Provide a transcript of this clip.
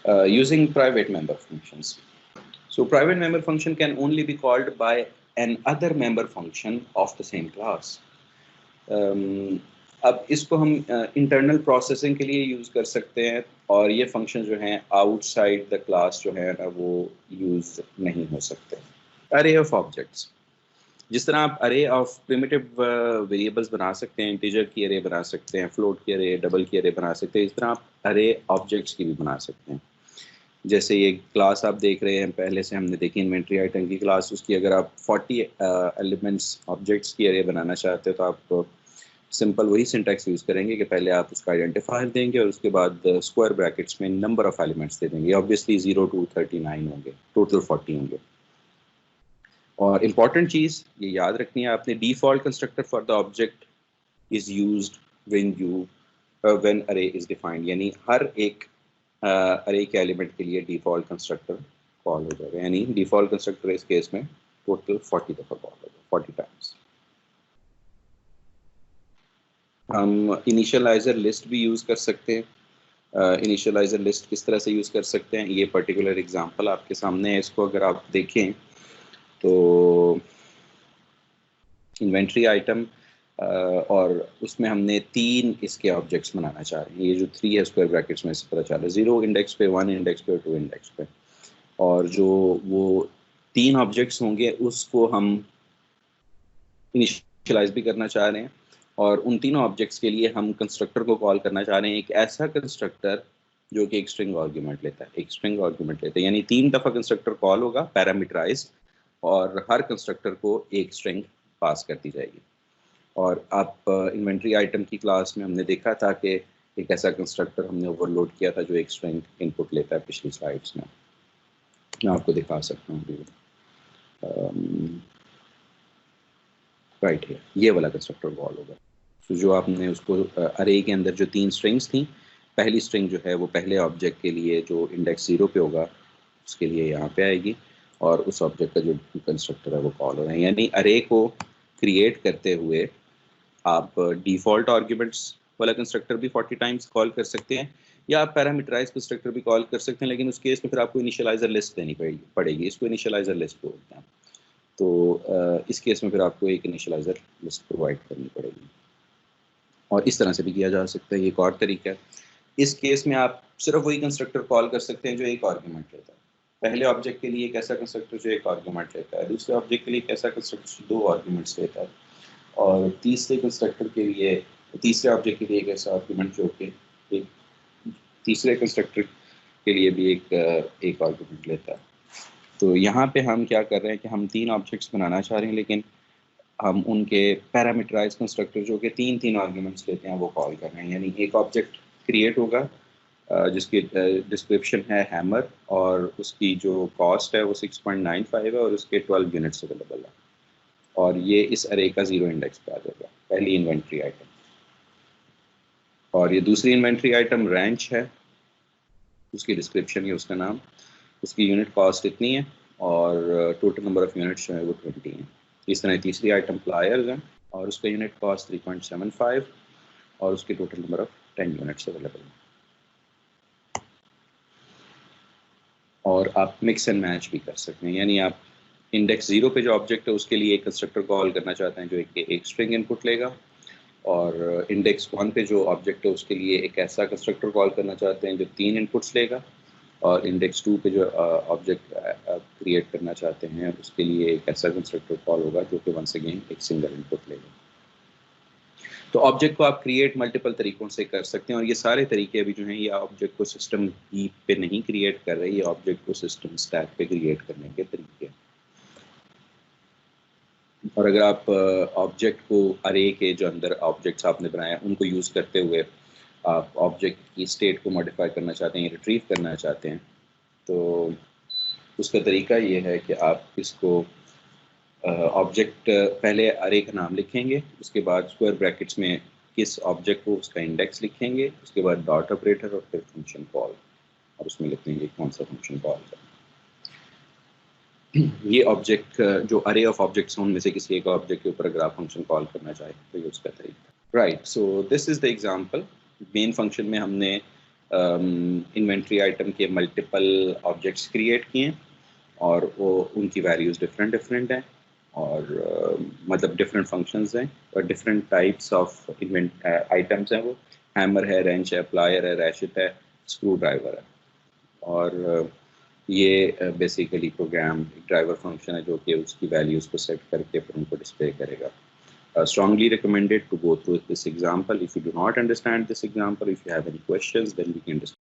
using private member functions. So private member function can only be called by an other member function of the same class. अब इसको हम internal processing के लिए use कर सकते हैं और ये फंक्शन जो हैं आउटसाइड द क्लास जो है ना वो यूज़ नहीं हो सकते. अरे ऑफ ऑब्जेक्ट्स, जिस तरह आप अरे ऑफ प्रिमिटिव वेरिएबल्स बना सकते हैं, इंटीजर की अरे बना सकते हैं, फ्लोट की अरे, डबल की अरे बना सकते हैं, इस तरह आप अरे ऑब्जेक्ट्स की भी बना सकते हैं. जैसे ये क्लास आप देख रहे हैं, पहले से हमने देखी इन्वेंट्री आइटम की क्लास, उसकी अगर आप 40 एलिमेंट्स ऑब्जेक्ट्स की अरे बनाना चाहते हो तो आप सिंपल वही सिंटैक्स यूज़ करेंगे कि पहले आप उसका आइडेंटिफायर देंगे और उसके बाद स्क्वायर ब्रैकेट्स में नंबर ऑफ एलिमेंट्स दे देंगे. ऑब्वियसली 0 to 39 होंगे, टोटल 40 होंगे. और इम्पॉर्टेंट चीज़ ये याद रखनी है आपने, default constructor for the object is used when अरे इज़ डिफाइंड, यानी हर एक अरे के एलिमेंट के लिए डिफ़ॉल्ट कंस्ट्रक्टर कॉल हो जाएगा. यानी डिफ़ॉल्ट कंस्ट्रक्टर इस केस में टोटल 40 दफ़ा कॉल होगा, 40 टाइम्स. हम इनिशियलाइज़र लिस्ट भी यूज़ कर सकते हैं. इनिशियलाइज़र लिस्ट किस तरह से यूज़ कर सकते हैं, ये पर्टिकुलर एग्जांपल आपके सामने है. इसको अगर आप देखें तो इन्वेंट्री आइटम और उसमें हमने 3 इसके ऑब्जेक्ट्स बनाना चाह रहे हैं. ये जो 3 है स्क्वायर ब्रैकेट्स में से पता चला 0 इंडेक्स पे, 1 इंडेक्स पे और 2 इंडेक्स पे. और जो वो 3 ऑब्जेक्ट्स होंगे उसको हम इनिशियलाइज भी करना चाह रहे हैं और उन तीनों ऑब्जेक्ट्स के लिए हम कंस्ट्रक्टर को कॉल करना चाह रहे हैं, एक ऐसा कंस्ट्रक्टर जो कि एक स्ट्रिंग आर्गुमेंट लेता है. एक स्ट्रिंग आर्गुमेंट लेता है यानी 3 दफ़ा कंस्ट्रक्टर कॉल होगा पैरामीटराइज और हर कंस्ट्रक्टर को एक स्ट्रिंग पास कर दी जाएगी. और आप इन्वेंट्री आइटम की क्लास में हमने देखा था कि एक ऐसा कंस्ट्रक्टर हमने ओवरलोड किया था जो एक स्ट्रिंग इनपुट लेता है पिछली स्लाइड्स में. मैं आपको दिखा सकता हूँ. राइट है, ये वाला कंस्ट्रक्टर कॉल होगा. तो जो आपने उसको अरे के अंदर जो 3 स्ट्रिंग्स थी, पहली स्ट्रिंग जो है वो पहले ऑब्जेक्ट के लिए जो इंडेक्स 0 पे होगा उसके लिए यहाँ पे आएगी और उस ऑब्जेक्ट का जो कंस्ट्रक्टर है वो कॉल हो रहा है. यानी अरे को क्रिएट करते हुए आप डिफ़ॉल्ट आर्ग्यूमेंट्स वाला कंस्ट्रक्टर भी 40 टाइम्स कॉल कर सकते हैं या आप पैरामीटराइज कंस्ट्रक्टर भी कॉल कर सकते हैं, लेकिन उस केस में फिर आपको इनिशियलाइजर लिस्ट देनी पड़ेगी. इसको इनिशियलाइजर लिस्ट बोलते हैं. तो इस केस में फिर आपको एक इनिशियलाइजर लिस्ट प्रोवाइड करनी पड़ेगी. और इस तरह से भी किया जा सकता है. ये एक और तरीका है. इस केस में आप सिर्फ वही कंस्ट्रक्टर कॉल कर सकते हैं जो एक आर्ग्यूमेंट लेता है. पहले ऑब्जेक्ट के लिए एक ऐसा कंस्ट्रक्टर जो एक आर्ग्यूमेंट लेता है, दूसरे ऑब्जेक्ट के लिए एक ऐसा कंस्ट्रक्टर 2 आर्ग्यूमेंट्स लेता है और तीसरे कंस्ट्रक्टर के लिए, तीसरे ऑब्जेक्ट के लिए एक ऐसा आर्ग्यूमेंट जो कि एक तीसरे कंस्ट्रक्टर के लिए भी एक आर्ग्यूमेंट लेता है. तो यहाँ पे हम क्या कर रहे हैं कि हम 3 ऑब्जेक्ट्स बनाना चाह रहे हैं लेकिन हम उनके पैरामीटराइज कंस्ट्रक्टर जो कि 3 आर्ग्यूमेंट्स लेते हैं वो कॉल कर रहे हैं. यानी एक ऑब्जेक्ट क्रिएट होगा जिसकी डिस्क्रिप्शन है हैमर और उसकी जो कॉस्ट है वो 6.95 है और उसके 12 यूनिट्स अवेलेबल है और ये इस अरे का 0 इंडेक्स पे आ जाएगा, पहली इन्वेंट्री आइटम. और ये दूसरी इन्वेंट्री आइटम रैंच है, उसकी डिस्क्रिप्शन है, उसका नाम, उसकी यूनिट कॉस्ट इतनी है और टोटल नंबर ऑफ यूनिट्स जो है वो 20 हैं. इस तरह तीसरी आइटम प्लायर्स हैं और उसका यूनिट कॉस्ट 3.75 और उसके total number of 10 units available हैं. और आप मिक्स एंड मैच भी कर सकते हैं. यानी आप इंडेक्स 0 पे जो ऑब्जेक्ट है उसके लिए एक कंस्ट्रक्टर कॉल करना चाहते हैं जो एक स्ट्रिंग इनपुट लेगा और इंडेक्स 1 पे जो ऑब्जेक्ट है उसके लिए एक ऐसा कंस्ट्रक्टर कॉल करना चाहते हैं जो 3 इनपुट्स लेगा और इंडेक्स 2 पे जो ऑब्जेक्ट क्रिएट करना चाहते हैं उसके लिए एक ऐसा कंस्ट्रक्टर कॉल होगा जो कि वंस अगेन एक सिंगल इनपुट लेगा. तो ऑब्जेक्ट को आप क्रिएट मल्टीपल तरीकों से कर सकते हैं और ये सारे तरीके अभी जो हैं ये ऑब्जेक्ट को सिस्टम हीप पे नहीं क्रिएट कर रहे, ये ऑब्जेक्ट को सिस्टम स्टैक पे क्रिएट करने के तरीके. और अगर आप ऑब्जेक्ट को अरे के जो अंदर ऑब्जेक्ट्स आपने बनाए उनको यूज़ करते हुए आप ऑब्जेक्ट की स्टेट को मॉडिफाई करना चाहते हैं, रिट्रीव करना चाहते हैं, तो उसका तरीका ये है कि आप इसको ऑब्जेक्ट पहले अरे का नाम लिखेंगे, उसके बाद स्क्वायर ब्रैकेट्स में किस ऑब्जेक्ट को उसका इंडेक्स लिखेंगे, उसके बाद डॉट ऑपरेटर और फिर फंक्शन कॉल और उसमें लिख देंगे कौन सा फंक्शन कॉल है. ये ऑब्जेक्ट जो अरे ऑफ ऑब्जेक्ट्स हैं उनमें से किसी एक ऑब्जेक्ट के ऊपर अगर आप फंक्शन कॉल करना चाहें तो ये उसका तरीका. Right, so this is the example. Main function में हमने इन्वेंट्री आइटम के मल्टीपल ऑब्जेक्ट्स क्रिएट किए और वो उनकी वैल्यूज़ डिफरेंट हैं और मतलब डिफरेंट फंक्शंस हैं और different types of invent items हैं। वो हैमर है, रेंच है, प्लायर है, रैशेट है, स्क्रू ड्राइवर है। और ये बेसिकली प्रोग्राम ड्राइवर फंक्शन है जो कि उसकी वैल्यूज़ को सेट करके फिर उनको डिस्प्ले करेगा। Strongly recommended to go through this example. If you do not understand this example, if you have any questions, then we can discuss.